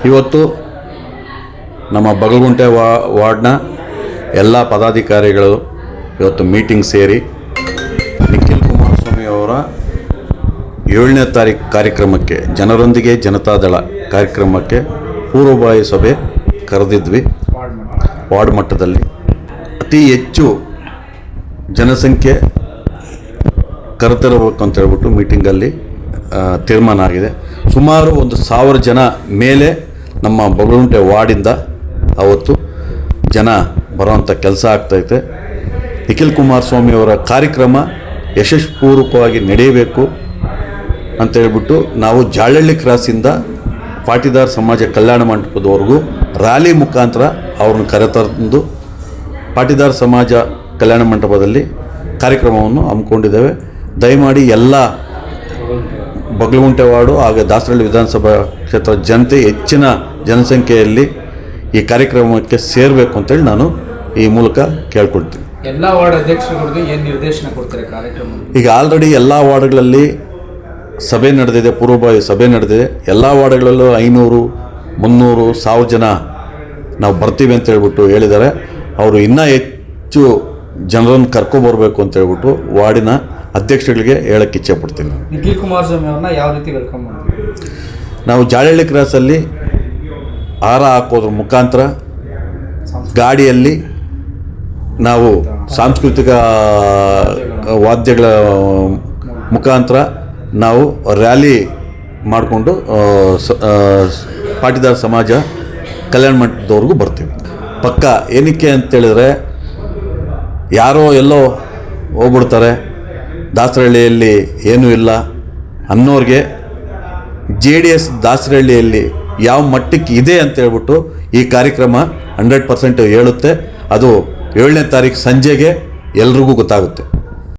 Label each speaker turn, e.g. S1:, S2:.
S1: ಇವತ್ತು ನಮ್ಮ ಬಗಲಗುಂಟೆ ವಾರ್ಡ್ನ ಎಲ್ಲ ಪದಾಧಿಕಾರಿಗಳು ಇವತ್ತು ಮೀಟಿಂಗ್ ಸೇರಿ ನಿಖಿಲ್ ಕುಮಾರಸ್ವಾಮಿ ಅವರ 7ನೇ ತಾರೀಕು ಕಾರ್ಯಕ್ರಮಕ್ಕೆ ಜನರೊಂದಿಗೆ ಜನತಾದಳ ಕಾರ್ಯಕ್ರಮಕ್ಕೆ ಪೂರ್ವಭಾವಿ ಸಭೆ ಕರೆದಿದ್ವಿ. ವಾರ್ಡ್ ಮಟ್ಟದಲ್ಲಿ ಅತಿ ಹೆಚ್ಚು ಜನಸಂಖ್ಯೆ ಕರೆತರಬೇಕು ಅಂತ ಹೇಳ್ಬಿಟ್ಟು ಮೀಟಿಂಗಲ್ಲಿ ತೀರ್ಮಾನ ಆಗಿದೆ. ಸುಮಾರು 1,000 ಜನ ಮೇಲೆ ನಮ್ಮ ಬಗಲಗುಂಟೆ ವಾರ್ಡಿಂದ ಅವತ್ತು ಜನ ಬರುವಂಥ ಕೆಲಸ ಆಗ್ತೈತೆ. ನಿಖಿಲ್ ಕುಮಾರಸ್ವಾಮಿ ಅವರ ಕಾರ್ಯಕ್ರಮ ಯಶಸ್ವಿಪೂರ್ವಕವಾಗಿ ನಡೆಯಬೇಕು ಅಂತ ಹೇಳ್ಬಿಟ್ಟು ನಾವು ಜಾಳಹಳ್ಳಿ ಕ್ರಾಸಿಂದ ಪಾಟಿದಾರ್ ಸಮಾಜ ಕಲ್ಯಾಣ ಮಂಟಪದವರೆಗೂ ರ್ಯಾಲಿ ಮುಖಾಂತರ ಅವ್ರನ್ನ ಕರೆತಂದು ಪಾಟಿದಾರ್ ಸಮಾಜ ಕಲ್ಯಾಣ ಮಂಟಪದಲ್ಲಿ ಕಾರ್ಯಕ್ರಮವನ್ನು ಹಮ್ಮಿಕೊಂಡಿದ್ದೇವೆ. ದಯಮಾಡಿ ಎಲ್ಲ ಬಗಲಗುಂಟೆ ವಾರ್ಡು ಹಾಗೂ ದಾಸರಳ್ಳಿ ವಿಧಾನಸಭಾ ಕ್ಷೇತ್ರ ಜನತೆ ಹೆಚ್ಚಿನ ಜನಸಂಖ್ಯೆಯಲ್ಲಿ ಈ ಕಾರ್ಯಕ್ರಮಕ್ಕೆ ಸೇರಬೇಕು ಅಂತೇಳಿ ನಾನು ಈ ಮೂಲಕ ಕೇಳ್ಕೊಳ್ತೀನಿ.
S2: ಎಲ್ಲ ವಾರ್ಡ್ ಅಧ್ಯಕ್ಷರುಗಳಿಗೆ ಏನು ನಿರ್ದೇಶನ ಕೊಡ್ತಾರೆ ಕಾರ್ಯಕ್ರಮ?
S1: ಈಗ ಆಲ್ರೆಡಿ ಎಲ್ಲ ವಾರ್ಡ್ಗಳಲ್ಲಿ ಸಭೆ ನಡೆದಿದೆ, ಪೂರ್ವಭಾವಿ ಸಭೆ ನಡೆದಿದೆ. ಎಲ್ಲ ವಾರ್ಡ್ಗಳಲ್ಲೂ 500, 300, 1000 ಜನ ನಾವು ಬರ್ತೀವಿ ಅಂತ ಹೇಳ್ಬಿಟ್ಟು ಹೇಳಿದ್ದಾರೆ. ಅವರು ಇನ್ನೂ ಹೆಚ್ಚು ಜನರನ್ನು ಕರ್ಕೊಬರ್ಬೇಕು ಅಂತ ಹೇಳ್ಬಿಟ್ಟು ವಾರ್ಡಿನ ಅಧ್ಯಕ್ಷಗಳಿಗೆ ಹೇಳಕ್ಕೆ ಇಚ್ಛೆ ಪಡ್ತೀನಿ.
S2: ನಿಖಿಲ್ ಕುಮಾರಸ್ವಾಮಿ ಅವ್ರನ್ನ ಯಾವ ರೀತಿ ವೆಲ್ಕಮ್ ಮಾಡ್ತೀವಿ?
S1: ನಾವು ಜಾಳಹಳ್ಳಿ ಕ್ರಾಸಲ್ಲಿ ಹಾರ ಹಾಕೋದ್ರ ಮುಖಾಂತರ ಗಾಡಿಯಲ್ಲಿ ನಾವು ಸಾಂಸ್ಕೃತಿಕ ವಾದ್ಯಗಳ ಮುಖಾಂತರ ನಾವು ರ್ಯಾಲಿ ಮಾಡಿಕೊಂಡು ಪಾಟಿದಾರ್ ಸಮಾಜ ಕಲ್ಯಾಣ ಮಂಟಪದವರೆಗೂ ಬರ್ತೀವಿ. ಪಕ್ಕ ಏನಕ್ಕೆ ಅಂತೇಳಿದ್ರೆ ಯಾರೋ ಎಲ್ಲೋ ಹೋಗ್ಬಿಡ್ತಾರೆ, ದಾಸರಹಳ್ಳಿಯಲ್ಲಿ ಏನೂ ಇಲ್ಲ ಅನ್ನೋರಿಗೆ JDS ದಾಸರಹಳ್ಳಿಯಲ್ಲಿ ಯಾವ ಮಟ್ಟಕ್ಕೆ ಇದೆ ಅಂತ ಹೇಳ್ಬಿಟ್ಟು ಈ ಕಾರ್ಯಕ್ರಮ 100% ಹೇಳುತ್ತೆ. ಅದು 7ನೇ ತಾರೀಕು ಸಂಜೆಗೆ ಎಲ್ರಿಗೂ ಗೊತ್ತಾಗುತ್ತೆ.